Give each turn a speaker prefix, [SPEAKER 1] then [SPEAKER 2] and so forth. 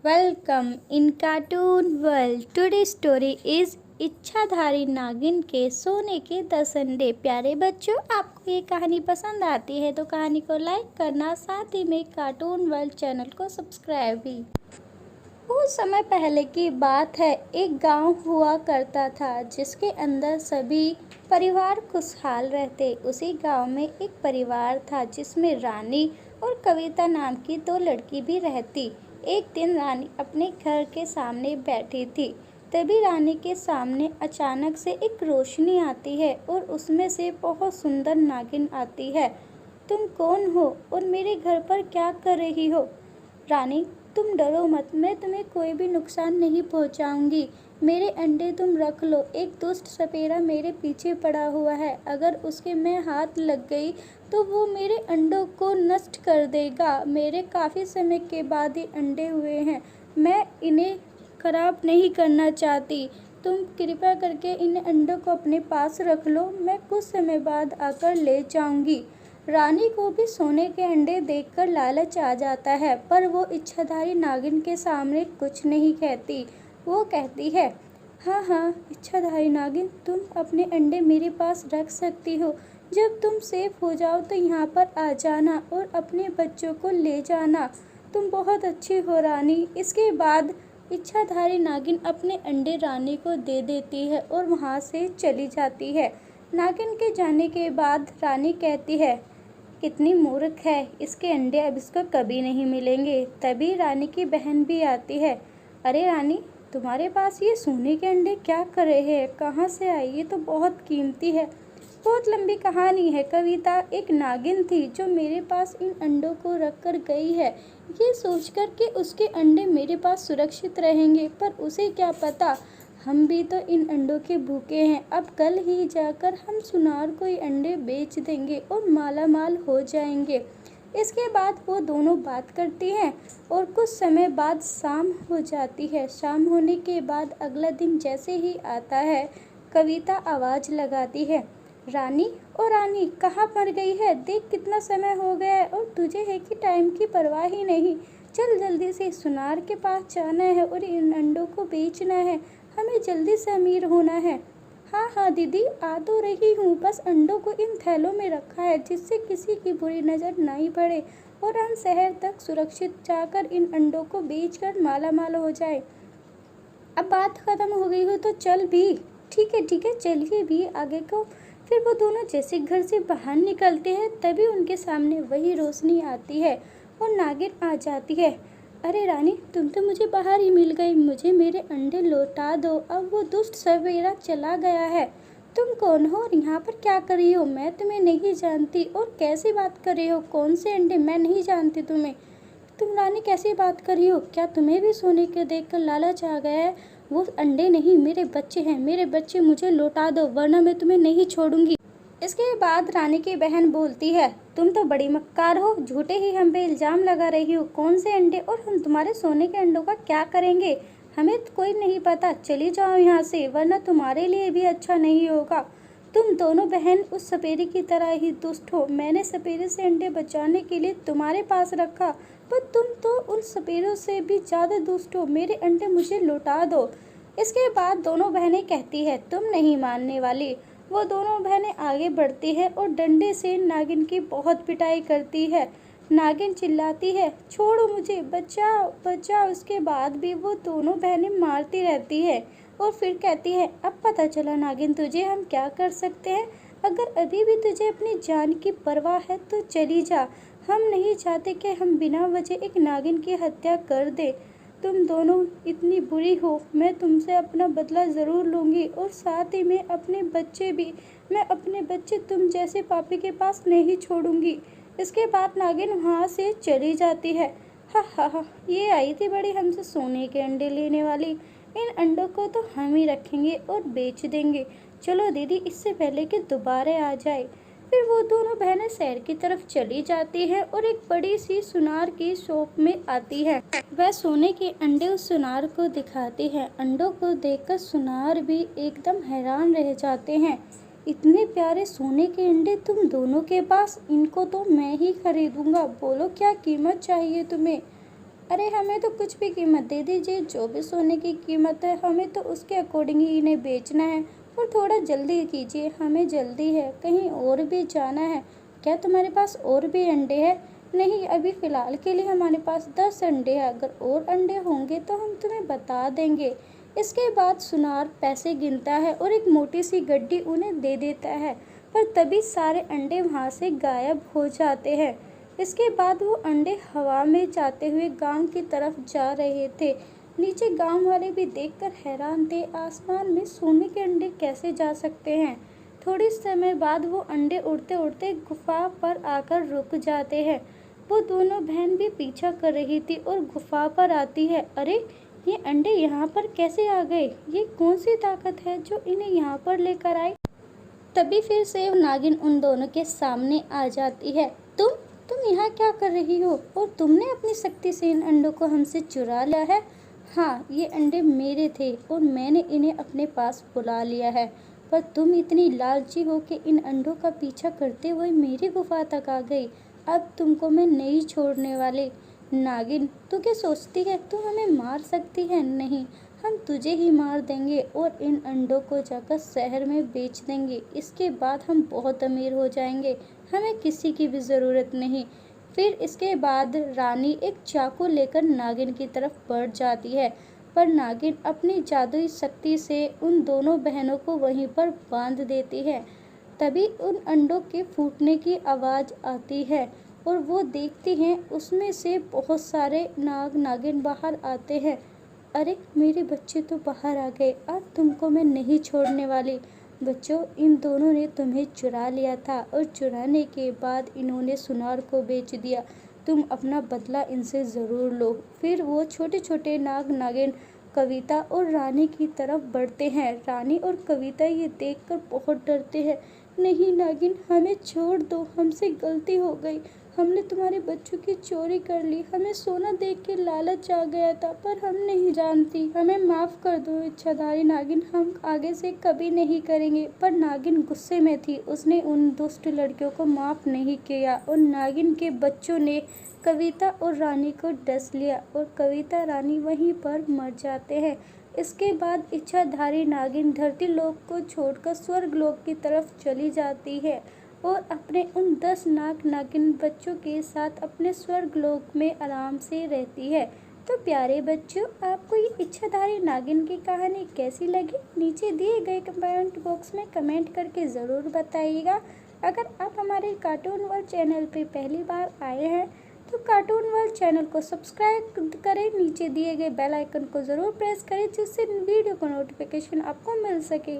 [SPEAKER 1] Welcome in Cartoon World. Today's story is इच्छाधारी नागिन के सोने के 10 अंडे। प्यारे बच्चों, आपको ये कहानी पसंद आती है तो कहानी को लाइक करना, साथ ही में कार्टून वर्ल्ड चैनल को सब्सक्राइब भी। बहुत समय पहले की बात है। एक गांव हुआ करता था जिसके अंदर सभी परिवार खुशहाल रहते। उसी गांव में एक परिवार था जिसमें रानी और कविता नाम की 2 लड़की भी रहती। एक दिन रानी अपने घर के सामने बैठी थी। तभी रानी के सामने अचानक से एक रोशनी आती है और उसमें से बहुत सुंदर नागिन आती है। तुम कौन हो और मेरे घर पर क्या कर रही हो? रानी, तुम डरो मत, मैं तुम्हें कोई भी नुकसान नहीं पहुंचाऊंगी। मेरे अंडे तुम रख लो। एक दुष्ट सपेरा मेरे पीछे पड़ा हुआ है। अगर उसके मैं हाथ लग गई तो वो मेरे अंडों को नष्ट कर देगा। मेरे काफ़ी समय के बाद ये अंडे हुए हैं। मैं इन्हें खराब नहीं करना चाहती। तुम कृपया करके इन अंडों को अपने पास रख लो। मैं कुछ समय बाद आकर ले जाऊंगी। रानी को भी सोने के अंडे देखकर लालच आ जाता है, पर वो इच्छाधारी नागिन के सामने कुछ नहीं कहती। वो कहती है, हाँ हाँ इच्छाधारी नागिन, तुम अपने अंडे मेरे पास रख सकती हो। जब तुम सेफ हो जाओ तो यहाँ पर आ जाना और अपने बच्चों को ले जाना। तुम बहुत अच्छी हो रानी। इसके बाद इच्छाधारी नागिन अपने अंडे रानी को दे देती है और वहाँ से चली जाती है। नागिन के जाने के बाद रानी कहती है, कितनी मूर्ख है, इसके अंडे अब इसको कभी नहीं मिलेंगे। तभी रानी की बहन भी आती है। अरे रानी, तुम्हारे पास ये सोने के अंडे क्या कर रहे हैं? कहाँ से आए? ये तो बहुत कीमती है। बहुत लंबी कहानी है कविता। एक नागिन थी जो मेरे पास इन अंडों को रख कर गई है, ये सोचकर कि उसके अंडे मेरे पास सुरक्षित रहेंगे। पर उसे क्या पता, हम भी तो इन अंडों के भूखे हैं। अब कल ही जाकर हम सुनार को ये अंडे बेच देंगे और माला माल हो जाएंगे। इसके बाद वो दोनों बात करती हैं और कुछ समय बाद शाम हो जाती है। शाम होने के बाद अगला दिन जैसे ही आता है, कविता आवाज़ लगाती है, रानी ओ रानी, कहाँ मर गई है? देख कितना समय हो गया है और तुझे है कि टाइम की परवाह ही नहीं। चल जल्दी से सुनार के पास जाना है और इन अंडों को बेचना है। हमें जल्दी से अमीर होना है। हाँ हाँ दीदी, आ तो रही हूँ। बस अंडों को इन थैलों में रखा है जिससे किसी की बुरी नज़र नहीं पड़े और हम शहर तक सुरक्षित जाकर इन अंडों को बेचकर माला माल हो जाए। अब बात ख़त्म हो गई हो तो चल भी। ठीक है, चलिए भी आगे को। फिर वो दोनों जैसे घर से बाहर निकलते हैं तभी उनके सामने वही रोशनी आती है और नागिन आ जाती है। अरे रानी, तुम तो मुझे बाहर ही मिल गई। मुझे मेरे अंडे लौटा दो। अब वो दुष्ट सपेरा चला गया है। तुम कौन हो और यहाँ पर क्या कर रही हो? मैं तुम्हें नहीं जानती। और कैसी बात कर रही हो? कौन से अंडे? मैं नहीं जानती तुम्हें। तुम रानी कैसी बात कर रही हो? क्या तुम्हें भी सोने के देखकर लालच आ गया है? वो अंडे नहीं, मेरे बच्चे हैं। मेरे बच्चे मुझे लौटा दो वरना मैं तुम्हें नहीं छोड़ूंगी। इसके बाद रानी की बहन बोलती है, तुम तो बड़ी मक्कार हो, झूठे ही हम पे इल्ज़ाम लगा रही हो। कौन से अंडे? और हम तुम्हारे सोने के अंडों का क्या करेंगे? हमें तो कोई नहीं पता। चली जाओ यहाँ से वरना तुम्हारे लिए भी अच्छा नहीं होगा। तुम दोनों बहन उस सपेरे की तरह ही दुष्ट हो। मैंने सपेरे से अंडे बचाने के लिए तुम्हारे पास रखा, पर तुम तो उन सपेरों से भी ज़्यादा दुष्ट हो। मेरे अंडे मुझे लौटा दो। इसके बाद दोनों बहनें कहती है, तुम नहीं मानने वाली। वो दोनों बहनें आगे बढ़ती है और डंडे से नागिन की बहुत पिटाई करती है। नागिन चिल्लाती है, छोड़ो मुझे, बचाओ बचाओ। उसके बाद भी वो दोनों बहनें मारती रहती है और फिर कहती है, अब पता चला नागिन तुझे हम क्या कर सकते हैं। अगर अभी भी तुझे अपनी जान की परवाह है तो चली जा। हम नहीं चाहते कि हम बिना वजह एक नागिन की हत्या कर दे। तुम दोनों इतनी बुरी हो, मैं तुमसे अपना बदला ज़रूर लूँगी और साथ ही में अपने बच्चे भी। मैं अपने बच्चे तुम जैसे पापी के पास नहीं छोड़ूंगी। इसके बाद नागिन वहाँ से चली जाती है। हा हा हा, ये आई थी बड़ी हमसे सोने के अंडे लेने वाली। इन अंडों को तो हम ही रखेंगे और बेच देंगे। चलो दीदी, इससे पहले कि दोबारा आ जाए। फिर वो दोनों बहनें शहर की तरफ चली जाती है और एक बड़ी सी सुनार की शॉप में आती है। वह सोने के अंडे उस सुनार को दिखाती है। अंडों को देखकर सुनार भी एकदम हैरान रह जाते हैं। इतने प्यारे सोने के अंडे तुम दोनों के पास, इनको तो मैं ही खरीदूंगा। बोलो क्या कीमत चाहिए तुम्हें? अरे हमें तो कुछ भी कीमत दे दीजिए, जो भी सोने की कीमत है हमें तो उसके अकॉर्डिंग ही इन्हें बेचना है। और थोड़ा जल्दी कीजिए, हमें जल्दी है, कहीं और भी जाना है। क्या तुम्हारे पास और भी अंडे हैं? नहीं, अभी फ़िलहाल के लिए हमारे पास 10 अंडे हैं, अगर और अंडे होंगे तो हम तुम्हें बता देंगे। इसके बाद सुनार पैसे गिनता है और एक मोटी सी गड्डी उन्हें दे देता है, पर तभी सारे अंडे वहाँ से गायब हो जाते हैं। इसके बाद वो अंडे हवा में जाते हुए गांव की तरफ जा रहे थे। नीचे गांव वाले भी देखकर हैरान थे, आसमान में सोने के अंडे कैसे जा सकते हैं। थोड़ी समय बाद वो अंडे उड़ते उड़ते गुफा पर आकर रुक जाते हैं। वो दोनों बहन भी पीछा कर रही थी और गुफा पर आती है। अरे, ये अंडे यहाँ पर कैसे आ गए? ये कौन सी ताकत है जो इन्हें यहाँ पर लेकर आई? तभी फिर से नागिन उन दोनों के सामने आ जाती है। तुम यहाँ क्या कर रही हो? और तुमने अपनी शक्ति से इन अंडों को हमसे चुरा लिया है? हाँ, ये अंडे मेरे थे और मैंने इन्हें अपने पास बुला लिया है। पर तुम इतनी लालची हो कि इन अंडों का पीछा करते हुए मेरी गुफा तक आ गई। अब तुमको मैं नहीं छोड़ने वाली। नागिन, तू क्या सोचती है तू हमें मार सकती है? नहीं, हम तुझे ही मार देंगे और इन अंडों को जाकर शहर में बेच देंगे। इसके बाद हम बहुत अमीर हो जाएंगे, हमें किसी की भी ज़रूरत नहीं। फिर इसके बाद रानी एक चाकू लेकर नागिन की तरफ बढ़ जाती है, पर नागिन अपनी जादुई शक्ति से उन दोनों बहनों को वहीं पर बांध देती है। तभी उन अंडों के फूटने की आवाज़ आती है और वो देखती हैं उसमें से बहुत सारे नाग नागिन बाहर आते हैं। अरे, मेरे बच्चे तो बाहर आ गए, अब तुमको मैं नहीं छोड़ने वाली। बच्चों, इन दोनों ने तुम्हें चुरा लिया था और चुराने के बाद इन्होंने सुनार को बेच दिया। तुम अपना बदला इनसे ज़रूर लो। फिर वो छोटे छोटे नाग नागिन कविता और रानी की तरफ बढ़ते हैं। रानी और कविता ये देखकर बहुत डरते हैं। नहीं नागिन, हमें छोड़ दो, हमसे गलती हो गई, हमने तुम्हारे बच्चों की चोरी कर ली, हमें सोना देख के लालच आ गया था, पर हम नहीं जानती, हमें माफ़ कर दो इच्छाधारी नागिन, हम आगे से कभी नहीं करेंगे। पर नागिन गुस्से में थी, उसने उन दुष्ट लड़कियों को माफ़ नहीं किया और नागिन के बच्चों ने कविता और रानी को डस लिया और कविता रानी वहीं पर मर जाते हैं। इसके बाद इच्छाधारी नागिन धरती लोक को छोड़कर स्वर्ग लोक की तरफ चली जाती है और अपने उन 10 नाग नागिन बच्चों के साथ अपने स्वर्ग लोक में आराम से रहती है। तो प्यारे बच्चों, आपको ये इच्छाधारी नागिन की कहानी कैसी लगी? नीचे दिए गए कमेंट बॉक्स में कमेंट करके ज़रूर बताइएगा। अगर आप हमारे कार्टून वर्ल्ड चैनल पे पहली बार आए हैं तो कार्टून वर्ल्ड चैनल को सब्सक्राइब करें, नीचे दिए गए बेल आइकन को ज़रूर प्रेस करें जिससे वीडियो का नोटिफिकेशन आपको मिल सके।